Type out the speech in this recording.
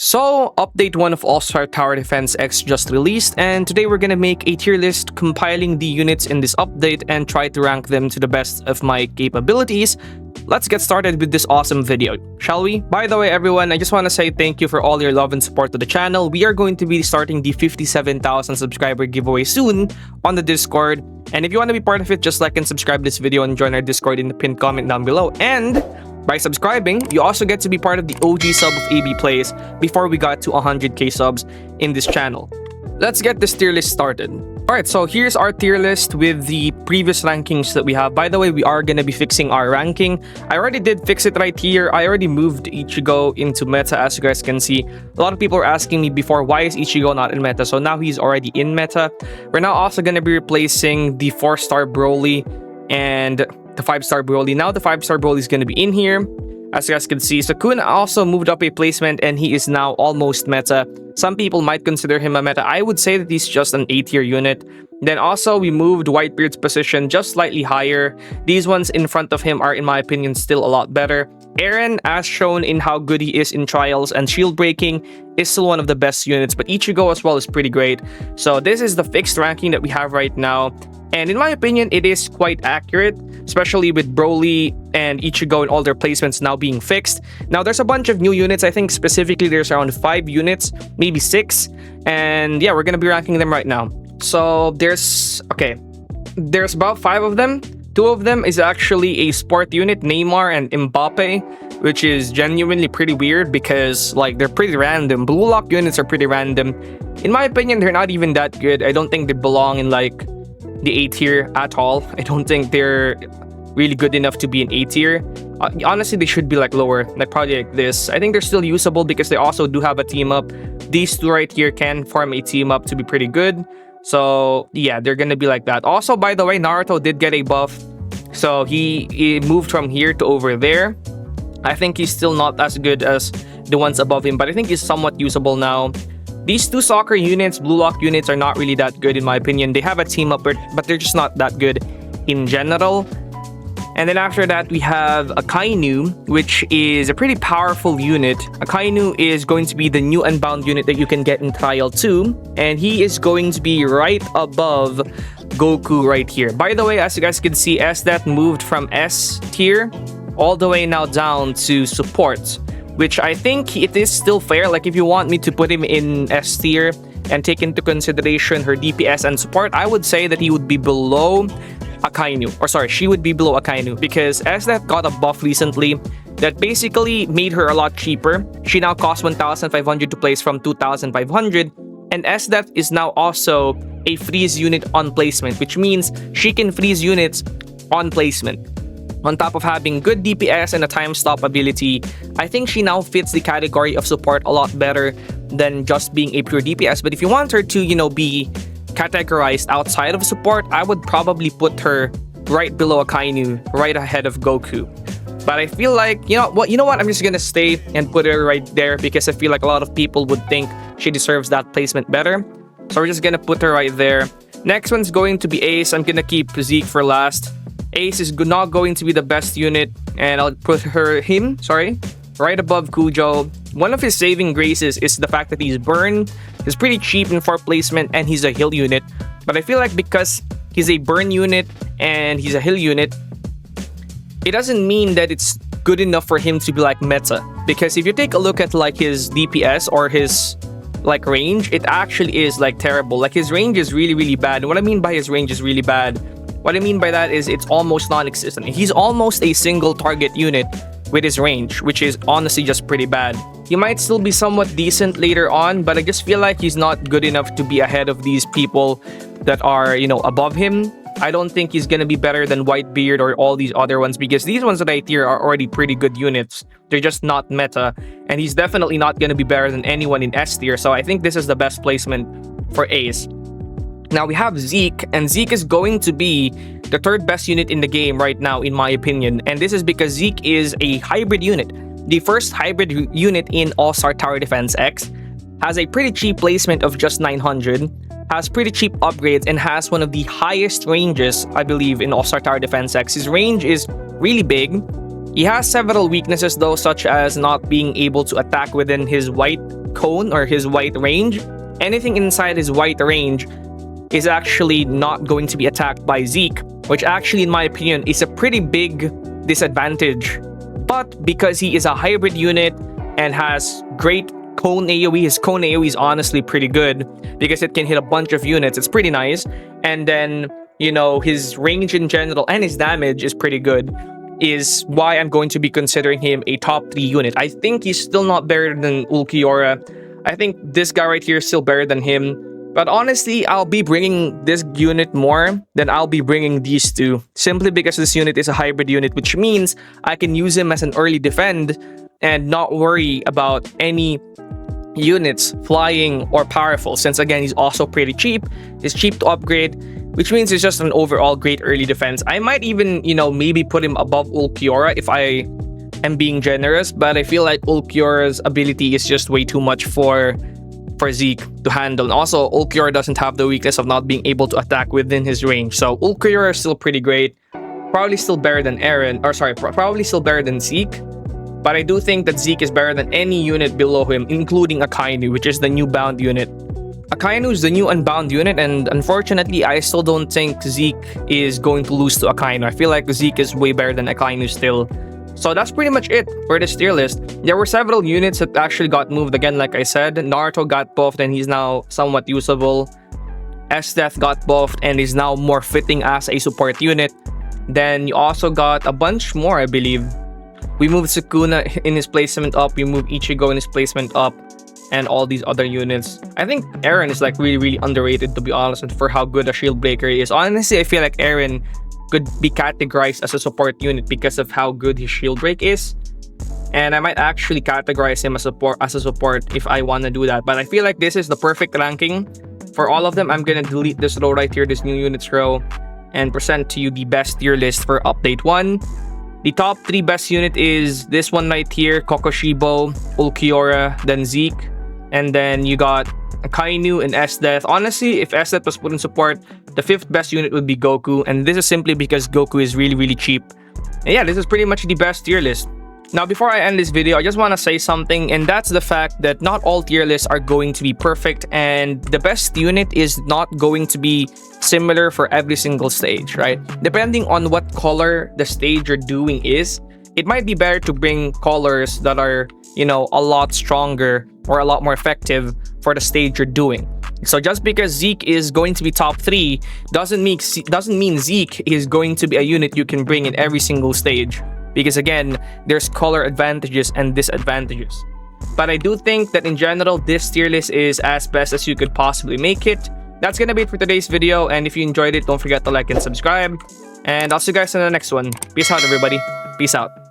So, update 1 of All-Star Tower Defense X just released, and today we're gonna make a tier list compiling the units in this update and try to rank them to the best of my capabilities. Let's get started with this awesome video, shall we? By the way, everyone, I just want to say thank you for all your love and support to the channel. We are going to be starting the 57,000 subscriber giveaway soon on the Discord. And if you want to be part of it, just like and subscribe this video and join our Discord in the pinned comment down below. And by subscribing, you also get to be part of the OG sub of AB Plays before we got to 100k subs in this channel. Let's get this tier list started. Alright, so here's our tier list with the previous rankings that we have. By the way, we are gonna be fixing our ranking. I already did fix it right here. I already moved Ichigo into meta, as you guys can see. A lot of people were asking me before, why is Ichigo not in meta? So now he's already in meta. We're now also gonna be replacing the 4-star Broly and the 5-star Broly. Now the 5-star Broly is gonna be in here. As you guys can see, Sakun also moved up a placement and he is now almost meta. Some people might consider him a meta. I would say that he's just an A-tier unit. Then also, we moved Whitebeard's position just slightly higher. These ones in front of him are, in my opinion, still a lot better. Eren, as shown in how good he is in trials and shield breaking, is still one of the best units, but Ichigo as well is pretty great. So this is the fixed ranking that we have right now. And in my opinion, it is quite accurate, especially with Broly and Ichigo and all their placements now being fixed. Now, there's a bunch of new units. I think specifically there's around 5 units, maybe 6. And yeah, we're going to be ranking them right now. So there's about 5 of them. 2 of them is actually a sport unit, Neymar and Mbappe, which is genuinely pretty weird because like they're pretty random. Blue lock units are pretty random. In my opinion, they're not even that good. I don't think they belong in like the A tier at all. I don't think they're really good enough to be an A tier. Honestly, they should be like lower, like probably like this. I think they're still usable because they also do have a team up. These 2 right here can form a team up to be pretty good. So yeah, they're gonna be like that. Also, by the way, Naruto did get a buff, so he moved from here to over there. I think he's still not as good as the ones above him, but I think he's somewhat usable now. These 2 soccer units, blue lock units, are not really that good in my opinion. They have a team up, but they're just not that good in general. And then after that, we have Akainu, which is a pretty powerful unit. Akainu is going to be the new Unbound unit that you can get in Trial 2. And he is going to be right above Goku right here. By the way, as you guys can see, ASTD moved from S tier all the way now down to support, which I think it is still fair. Like if you want me to put him in S tier and take into consideration her DPS and support, I would say that he would be below Akainu, or sorry, she would be below Akainu, because ASTD got a buff recently that basically made her a lot cheaper. She now costs 1,500 to place from 2,500, and ASTD is now also a freeze unit on placement, which means she can freeze units on placement. On top of having good DPS and a time stop ability, I think she now fits the category of support a lot better than just being a pure DPS. But if you want her to, be categorized outside of support, I would probably put her right below Akainu, right ahead of Goku. But I feel like, you know what, I'm just gonna stay and put her right there because I feel like a lot of people would think she deserves that placement better. So we're just gonna put her right there. Next one's going to be Ace. I'm gonna keep Zeke for last. Ace is not going to be the best unit, and I'll put him right above Kujo. One of his saving graces is the fact that he's burn. He's pretty cheap in 4th placement and he's a heal unit. But I feel like because he's a burn unit and he's a heal unit, it doesn't mean that it's good enough for him to be like meta. Because if you take a look at like his DPS or his like range, it actually is like terrible. Like his range is really, really bad. And what I mean by his range is really bad, what I mean by that is it's almost non-existent. He's almost a single target unit with his range, which is honestly just pretty bad. He might still be somewhat decent later on, but I just feel like he's not good enough to be ahead of these people that are, above him. I don't think he's gonna be better than Whitebeard or all these other ones, because these ones that I tier are already pretty good units. They're just not meta, and he's definitely not gonna be better than anyone in S tier, so I think this is the best placement for Ace. Now we have Zeke, and Zeke is going to be the 3rd best unit in the game right now, in my opinion. And this is because Zeke is a hybrid unit. The first hybrid unit in All-Star Tower Defense X, has a pretty cheap placement of just 900, has pretty cheap upgrades, and has one of the highest ranges, I believe, in All-Star Tower Defense X. His range is really big. He has several weaknesses though, such as not being able to attack within his white cone or his white range, anything inside his white range is actually not going to be attacked by Zeke, which actually, in my opinion, is a pretty big disadvantage. But because he is a hybrid unit and has great cone AoE, his cone AoE is honestly pretty good because it can hit a bunch of units. It's pretty nice. And then, you know, his range in general and his damage is pretty good, is why I'm going to be considering him a top 3 unit. I think he's still not better than Ulquiorra. I think this guy right here is still better than him. But honestly, I'll be bringing this unit more than I'll be bringing these two, simply because this unit is a hybrid unit, which means I can use him as an early defend and not worry about any units flying or powerful, since again, he's also pretty cheap. He's cheap to upgrade, which means it's just an overall great early defense. I might even, you know, maybe put him above Ulquiorra if I am being generous, but I feel like Ulquiorra's ability is just way too much for Zeke to handle. And also, Ulquiorra doesn't have the weakness of not being able to attack within his range. So Ulquiorra is still pretty great. Probably still better than probably still better than Zeke. But I do think that Zeke is better than any unit below him, including Akainu, which is the new bound unit. Akainu is the new unbound unit, and unfortunately, I still don't think Zeke is going to lose to Akainu. I feel like Zeke is way better than Akainu still. So that's pretty much it for this tier list. There were several units that actually got moved again, like I said. Naruto got buffed and he's now somewhat usable. S-Death got buffed and is now more fitting as a support unit. Then you also got a bunch more, I believe. We moved Sukuna in his placement up. We moved Ichigo in his placement up. And all these other units. I think Eren is like really underrated, to be honest, and for how good a shield breaker is. Honestly, I feel like Eren could be categorized as a support unit because of how good his shield break is. And I might actually categorize him as a support if I want to do that. But I feel like this is the perfect ranking for all of them. I'm gonna delete this row right here, this new units row, and present to you the best tier list for update 1. The top 3 best unit is this one right here, Kokoshibo, Ulquiorra, then Zeke. And then you got Akainu and S-Death. Honestly, if S-Death was put in support, the 5th best unit would be Goku. And this is simply because Goku is really cheap. And yeah, this is pretty much the best tier list. Now, before I end this video, I just want to say something, and that's the fact that not all tier lists are going to be perfect, and the best unit is not going to be similar for every single stage, right? Depending on what color the stage you're doing is, it might be better to bring colors that are, you know, a lot stronger or a lot more effective for the stage you're doing. So just because Zeke is going to be top 3 doesn't mean Zeke is going to be a unit you can bring in every single stage. Because again, there's color advantages and disadvantages. But I do think that in general, this tier list is as best as you could possibly make it. That's gonna be it for today's video, and if you enjoyed it, don't forget to like and subscribe. And I'll see you guys in the next one. Peace out, everybody. Peace out.